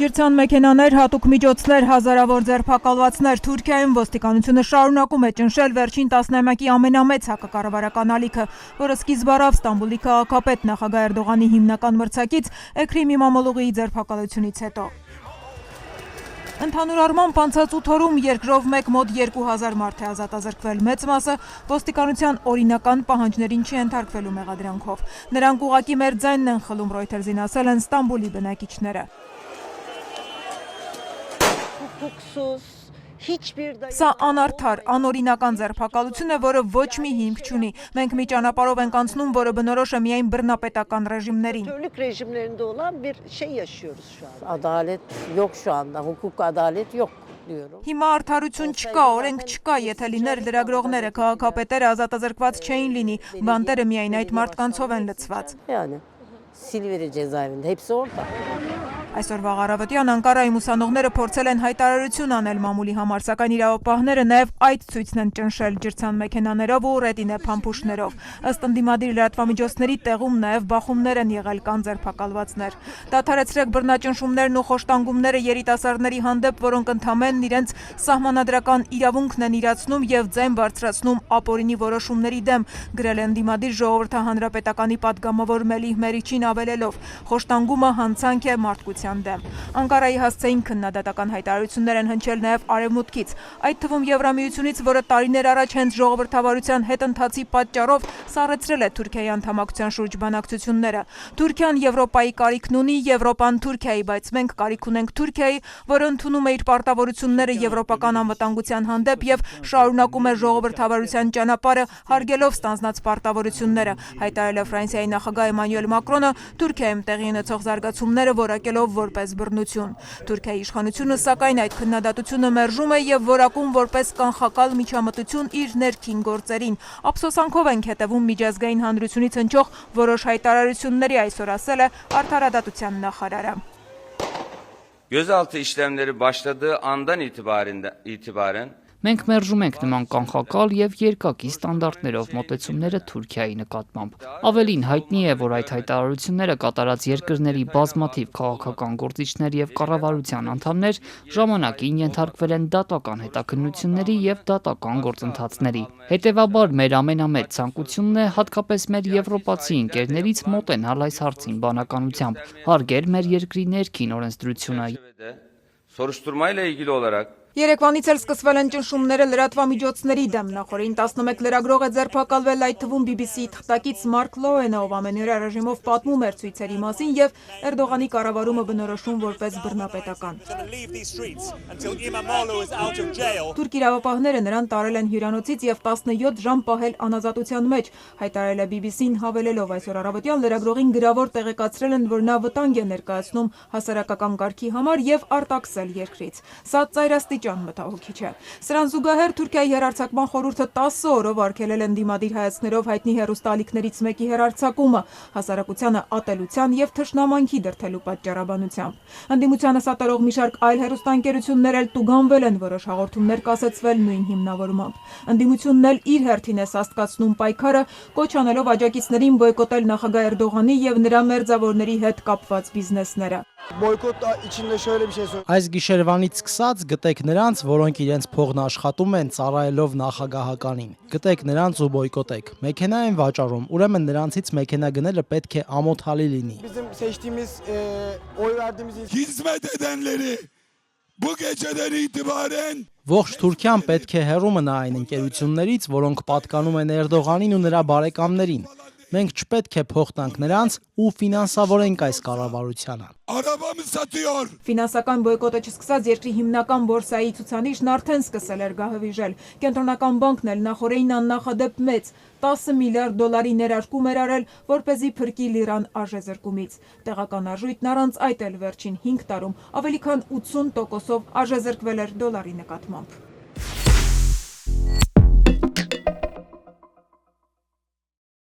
ջրցան մեքենաներ, հատուկ միջոցներ, հազարավոր ձերբակալվածներ։ Թուրքիայում ոստիկանությունը շարունակում է ճնշել վերջին տասնամյակի ամենամեծ հակակառավարական ալիքը, որը սկիզբ առավ Ստամբուլի քաղաքապետ նախագահ Էրդողանի հիմնական մրցակից Էքրիմ Իմամօղլուի ձերբակալությունից հետո։ Ընդհանուր առմամբ անցած 8 օրում երկրով մեկ մոտ 2000 մարդ է ազատազրկվել, մեծ մասը ոստիկանության օրինական պահանջներին չի ենթարկվելու մեղադրանքով։ Նրանք ուղղակի մեր ձայնն են խլում, Reuters-ին ասել են Ստամբուլի բնակիչները։ Սա անարդար, անօրինական ձերբակալություն է, որը ոչ մի հիմք չունի։ Մենք մի ճանապարհով ենք անցնում, որը բնորոշ է միայն բռնապետական ռեժիմներին։ Հիմա արդարություն չկա, օրենք չկա, եթե լիներ լրագրողները, քաղաքապետերը ազատազրկված չէին լինի, բանտերը միայն այդ մարդկանցով են լցված։ Այսօր առավոտյան Անկարայում ուսանողները փորձել են հայտարարություն անել մամուլի համար, սակայն իրավապահները նաև այդ ցույցն են ճնշել ջրցան մեքենաներով ու ռետինե փամփուշտներով։ Ըստ ընդդիմադիր լրատվամիջոցների տեղում նաև բախումներ են եղել, կան ձերբակալվածներ։ Դադարեցրեք բռնաճնշումներն ու խոշտանգումները երիտասարդների հանդեպ, որոնք ընդամենն իրենց սահմանադրական իրավունքն են իրացնում եւ ձայն բարձրացնում ապօրինի որոշումների դեմ, գրել է ընդդիմադիր ժողովրդահանրապետականի падգամավոր Մելիհ Մերիչին ավելելով. խոշտանգումը հանցանք է մարդկության դեմ։ Անկարայի հասցեին քննադատական հայտարարություններ են հնչել նաև Արևմուտքից, այդ թվում Եվրամիությունից, որը տարիներ առաջ հենց ժողովրդավարության հետընթացի պատճառով սառեցրել է Թուրքիայի անդամակցության շուրջ բանակցությունները։ Թուրքիան Եվրոպայի կարիքն ունի, Եվրոպան Թուրքիայի, բայց մենք կարիք ունենք Թուրքիայի, որը ընդունում է իր պարտավորությունները եվրոպական անվտանգության հանդեպ եւ շարունակում է ժողովրդավարության ճանապարհը, հարգելով ստանձնած պարտավորությունները, հայտարարել է Ֆրանսիայի նախագահ Էմանուել Մակրոնը Թուրքիայում տեղի ունեցող զարգացումները որակելով որպես բռնություն։ Թուրքիայի իշխանությունը սակայն այդ քննադատությունը մերժում է եւ որակում որպես կանխակալ միջամտություն իր ներքին գործերին։ Ափսոսանքով ենք հետևում միջազգային հանրությունից հնչող որոշ հայտարարությունների, այսօր ասել է Արդարադատության նախարարը։ Gözaltı işlemleri başladığı andan itibaren Մենք մերժում ենք նման կանխակալ եւ երկակի ստանդարտներով մոտեցումները Թուրքիայի նկատմամբ։ Ավելին հայտնի է, որ այդ հայտարարությունները կատարած երկրների բազմաթիվ քաղաքական գործիչներ եւ կառավարության անդամներ ժամանակին ենթարկվել են դատական հետաքննությունների եւ դատական գործընթացների։ Հետևաբար մեր ամենամեծ ցանկությունն է հատկապես մեր եվրոպացի ընկերներից մոտենալ այս հարցին բանականությամբ, հարգել մեր երկրի ներքին օրենսդրությունը։ soruşturmayla ilgili olarak Երեկվանից էլ սկսվել են ճնշումները լրատվամիջոցների դեմ, նախորդին 11 լրագրող է ձերբակալվել, այդ թվում BBC-ի թղթակից Մարկ Լոուենը, ով ամենօրյա ռեժիմով պատմում էր ցույցերի մասին եւ Էրդողանի կառավարումը բնորոշում որպես բռնապետական։ Թուրք իրավապահները նրան տարել են հյուրանոցից եւ 17 ժամ պահել անազատության մեջ, հայտարարել է BBC-ն հավելելով այսօր առավոտյան լրագրողին գրավոր տեղեկացրել են, որ նա վտանգ է ներկայացնում հասարակական կարգի համար եւ արտաքսել երկրից։ Սա ծայրաստիճան մտահոգիչ է։ Սրան զուգահեռ Թուրքիայի հեռարձակման խորհուրդը 10 օրով արգելել է ընդդիմադիր հայացքներով հայտնի հեռուստաալիքներից մեկի հեռարձակումը հասարակությանը ատելության եւ թշնամանքի դրդելու պատճառաբանությամբ։ Ընդդիմությանը սատարող մի շարք այլ հեռուստաընկերություններ էլ տուգանվել են, որոշ հաղորդումներ կասեցվել նույն հիմնավորմամբ։ Ընդդիմությունն էլ իր հերթին է սաստկացնում պայքարը, կոչ անելով աջակիցներին բոյկոտել նախագահ Էրդողանի եւ նրա մերձավորների հետ կապված բիզնեսները։ Այս գիշերվանից սկսած գտեք նրանց, որոնք իրենց փողն աշխատում են ծառայելով նախագահականին։ Գտեք նրանց ու բոյկոտեք։ Մեքենա են վաճառում, ուրեմն նրանցից մեքենա գնելը պետք է ամոթալի լինի։ Hizmet edenleri bu geceden itibaren Ողջ Թուրքիան պետք է հեռու մնա այն ընկերություններից, որոնք պատկանում են Էրդողանին ու նրա բարեկամներին։ Մենք չպետք է փող տանք նրանց ու ֆինանսավորենք այս կառավարությանը։ arabamı satıyor. Ֆինանսական բոյկոտը չսկսած երկրի հիմնական բորսայի ցուցանիշն արդեն սկսել էր գահվիժել։ Կենտրոնական բանկն էլ նախորդին աննախադեպ մեծ 10 միլիարդ դոլարի ներարկում էր արել, որպեսզի փրկի լիրան արժեզրկումից։ Տեղական արժույթն առանց այդ էլ վերջին 5 տարում ավելի քան 80%-ով արժեզրկվել էր դոլարի նկատմամբ։